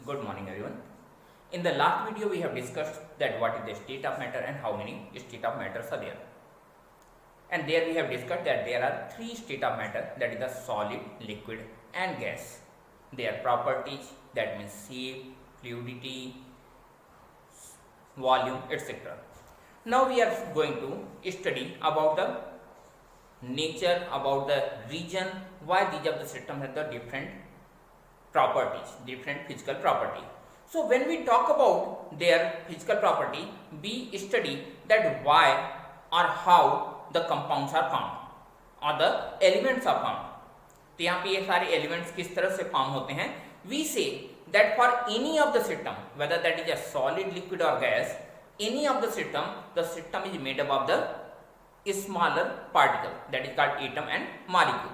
Good morning everyone. In the last video we have discussed that what is the state of matter and how many state of matters are there. And there we have discussed that there are three state of matter, that is the solid, liquid and gas. Their properties, that means shape, fluidity, volume, etc. Now we are going to study about the nature, about the reason why these of the system have the different properties, different physical property. So when we talk about their physical property, we study that why or how the compounds are formed or the elements are formed. तो यहाँ पे ये सारे elements किस तरह से form होते हैं? We say that for any of the system, whether that is a solid, liquid or gas, any of the system is made up of the smaller particle, that is called atom and molecule.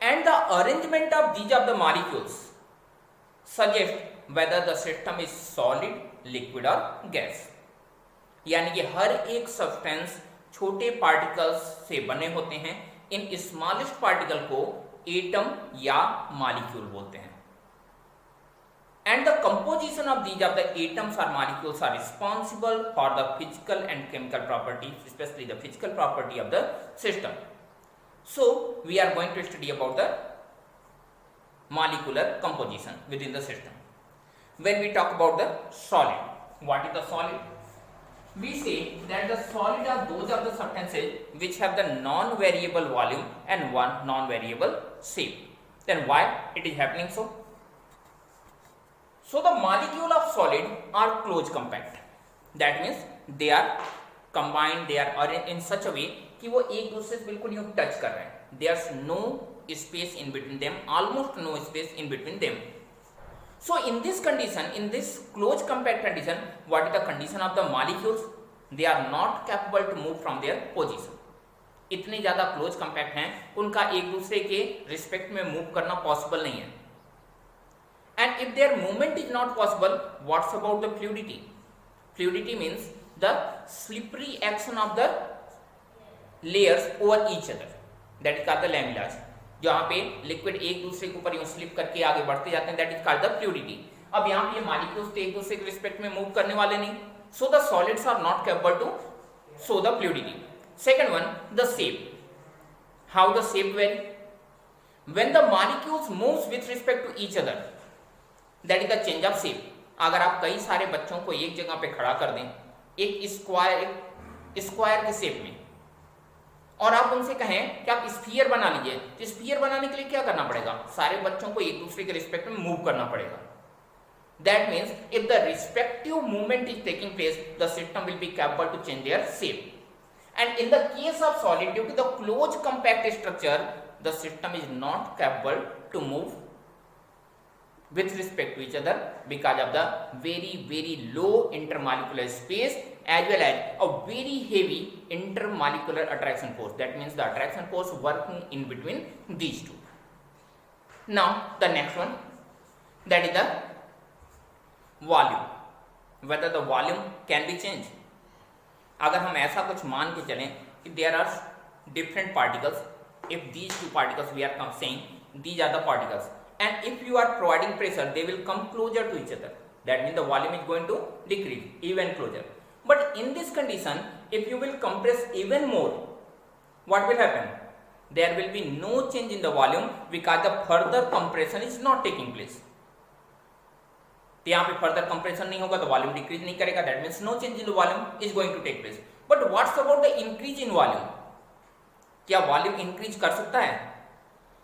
And the arrangement of these of the molecules suggest whether the system is solid, liquid or gas. यानी कि हर एक substance छोटे particles से बने होते हैं. इन smallest particle को atom या मॉलिक्यूल बोलते हैं. And the composition of these of the atoms or molecules are responsible for the physical and chemical properties, especially the physical property of the system. So we are going to study about the molecular composition within the system. When we talk about the solid, what is the solid? We say that the solid are those of the substances which have the non-variable volume and one non-variable shape. Then why it is happening so? So the molecule of solid are close compact. That means they are combined, they are arranged in such a way कि वो एक दूसरे से बिल्कुल यूं touch कर रहे हैं. There's no space in between them, almost no space in between them. So in this condition, in this close compact condition, what is the condition of the molecules? They are not capable to move from their position. इतने ज़्यादा close compact हैं, उनका एक दूसरे के respect में move करना possible नहीं है. And if their movement is not possible, what's about the fluidity? Fluidity means the slippery action of the layers over each other, that is called the lamellage. जहाँ पे लिक्विड एक दूसरे के ऊपर यूं स्लिप करके आगे बढ़ते जाते हैं, that is called the fluidity. अब यहाँ पे ये मॉलिक्यूल्स तो एक दूसरे के रिस्पेक्ट में मूव करने वाले नहीं, so the solids are not capable to show the fluidity. Second one, the shape. How the shape vary? When the molecules moves with respect to each other, that is the change of shape. अगर आप कई सारे बच्चों को एक जगह पे खड़ा कर दें एक स्क्वायर के शेप में और आप उनसे कहें कि आप स्फीयर बना लीजिए, तो स्फीयर बनाने के लिए क्या करना पड़ेगा? सारे बच्चों को एक दूसरे के रिस्पेक्ट में मूव करना पड़ेगा. That means if the respective movement is taking place, the system will be capable to change their shape. And in the case of solid, due to the close compact structure, the system is not capable to move with respect to each other because of the very low intermolecular space as well as a very heavy intermolecular attraction force. That means the attraction force working in between these two. Now the next one, that is the volume. Whether the volume can be changed. अगर हम ऐसा कुछ मान के चलें कि there are different particles, if these two particles we are saying these are the particles, and if you are providing pressure, they will come closer to each other. That means the volume is going to decrease even closer. But in this condition, if you will compress even more, what will happen? There will be no change in the volume because the further compression is not taking place. तो यहाँ पे further compression नहीं होगा तो volume decrease नहीं करेगा. That means no change in the volume is going to take place. But what's about the increase in volume? क्या volume increase कर सकता है?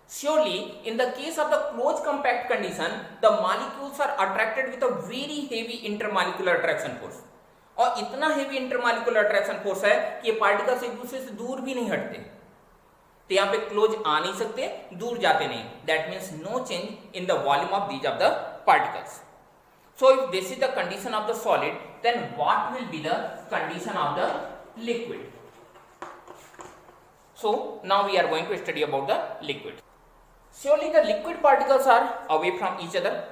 Surely, in the case of the close compact condition, the molecules are attracted with a very heavy intermolecular attraction force. और इतना heavy intermolecular attraction force है कि ये particles एक दूसरे से दूर भी नहीं हटते. तो यहाँ पे close आ नहीं सकते, दूर जाते नहीं. That means no change in the volume of these of the particles. So if this is the condition of the solid, then what will be the condition of the liquid? So now we are going to study about the liquid. Surely the liquid particles are away from each other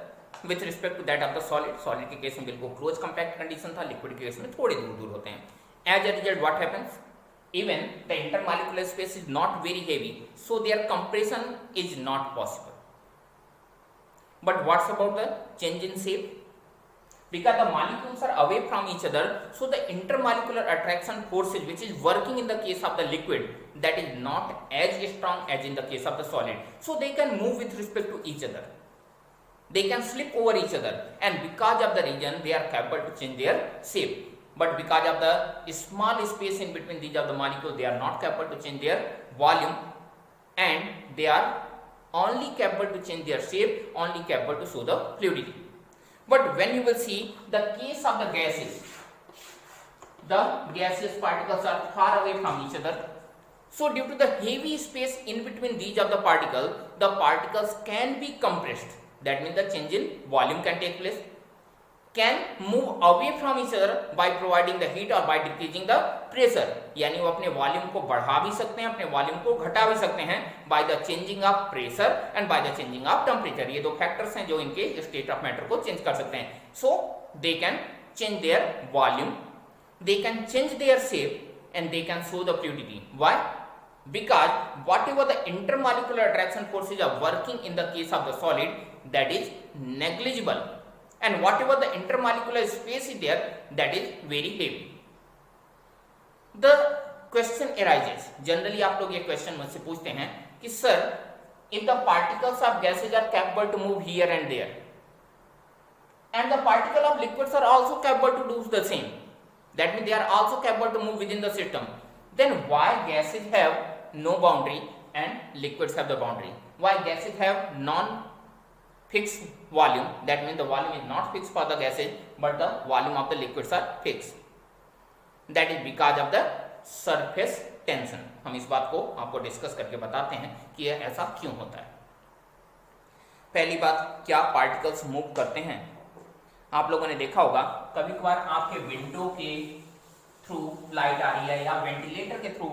with respect to that of the solid. Solid के case में बिल्कुल close compact condition था, liquid के case में थोड़े दूर होते हैं. As a result, what happens? Even the intermolecular space is not very heavy, so their compression is not possible. But what's about the change in shape? Because the molecules are away from each other, so the intermolecular attraction forces which is working in the case of the liquid, that is not as strong as in the case of the solid. So they can move with respect to each other. They can slip over each other, and because of the reason they are capable to change their shape. But because of the small space in between these of the molecules, they are not capable to change their volume, and they are only capable to change their shape, only capable to show the fluidity. But when you will see the case of the gaseous particles are far away from each other. So due to the heavy space in between these of the particles can be compressed. That means the change in volume can take place, can move away from each other by providing the heat or by decreasing the pressure. यानी वो अपने volume को बढ़ा भी सकते हैं, अपने volume को घटा भी सकते हैं by the changing of pressure and by the changing of temperature. ये दो फैक्टर्स हैं जो इनके स्टेट ऑफ मैटर को चेंज कर सकते हैं. So they can change their volume, they can change their shape, and they can show the fluidity. Why? Because whatever the intermolecular attraction forces are working in the case of the solid, that is negligible, and whatever the intermolecular space is there, that is very heavy. The question arises, generally आप लोग ये question मुझसे पूछते हैं कि sir, if the particles of gases are capable to move here and there, and the particle of liquids are also capable to do the same, that means they are also capable to move within the system, then why gases have no boundary and liquids have the boundary? Why gases have non-fixed volume? That means the volume is not fixed for the gases, but the volume of the liquids are fixed. That is because of the surface tension. हम इस बात को आपको discuss करके बताते हैं कि यह ऐसा क्यों होता है. पहली बात, क्या पार्टिकल्स मूव करते हैं? आप लोगों ने देखा होगा कभी कभार आपके विंडो के थ्रू लाइट आ रही है या वेंटिलेटर के थ्रू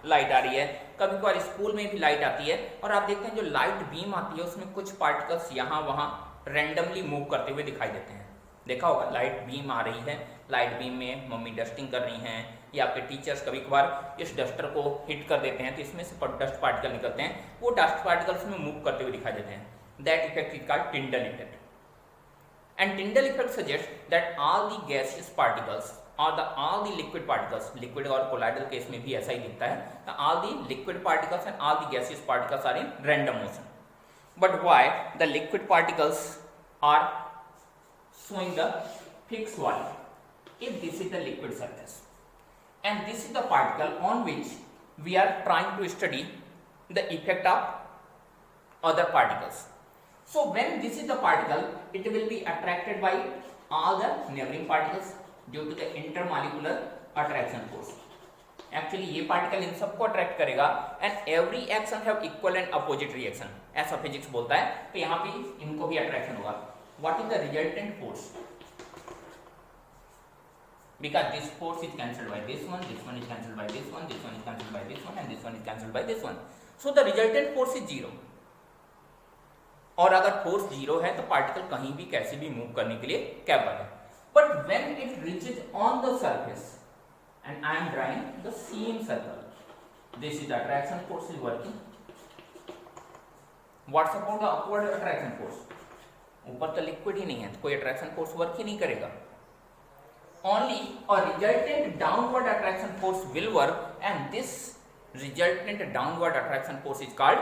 लाइट आ रही है, कभी कभार स्कूल में भी लाइट आती है, और आप देखते हैं जो लाइट बीम आती है उसमें कुछ पार्टिकल्स यहाँ वहाँ रैंडमली मूव करते हुए दिखाई देते हैं. देखा होगा लाइट बीम आ रही है, लाइट बीम में मम्मी डस्टिंग कर रही हैं या आपके टीचर्स कभी कभार इस डस्टर को हिट कर देते हैं तो इसमें से डस्ट पार्टिकल निकलते हैं, वो डस्ट पार्टिकल्स में मूव करते हुए दिखाई देते हैं. That effect is called Tyndall effect. And Tyndall effect suggests that all the gaseous particles or all the liquid particles, liquid और colloidal case में भी ऐसा ही दिखता है, all the liquid particles and all the gaseous particles are in random motion. But why the liquid particles are showing the fixed volume? If this is the liquid surface and this is the particle on which we are trying to study the effect of other particles. So when this is the particle, it will be attracted by all the neighboring particles due to the intermolecular attraction force. Actually ये particle इन सबको attract करेगा and every action have equal and opposite reaction. ऐसा physics बोलता है, तो यहाँ पे इनको भी attraction होगा. What is the resultant force? Because this force is cancelled by this one is cancelled by this one is cancelled by this one, and this one is cancelled by this one. So the resultant force is 0. और अगर force 0 है तो particle कहीं भी कैसे भी move करने के लिए कैपेबल है. But when it reaches on the surface and I am drawing the same circle, this is the attraction force is working. What's about the upward attraction force? ऊपर तो लिक्विड ही नहीं है तो कोई अट्रैक्शन फोर्स वर्क ही नहीं करेगा. Only a resultant downward attraction force will work, and this resultant downward attraction force is called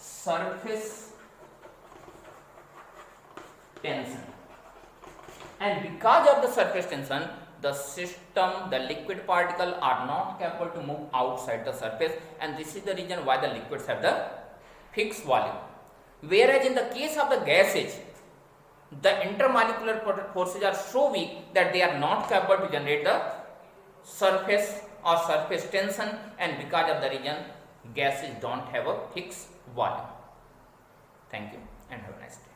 surface tension. And because of the surface tension, the system, the liquid particle are not capable to move outside the surface, and this is the reason why the liquids have the fixed volume. Whereas in the case of the gases, the intermolecular forces are so weak that they are not capable to generate the surface or surface tension, and because of the reason gases don't have a fixed volume. Thank you and have a nice day.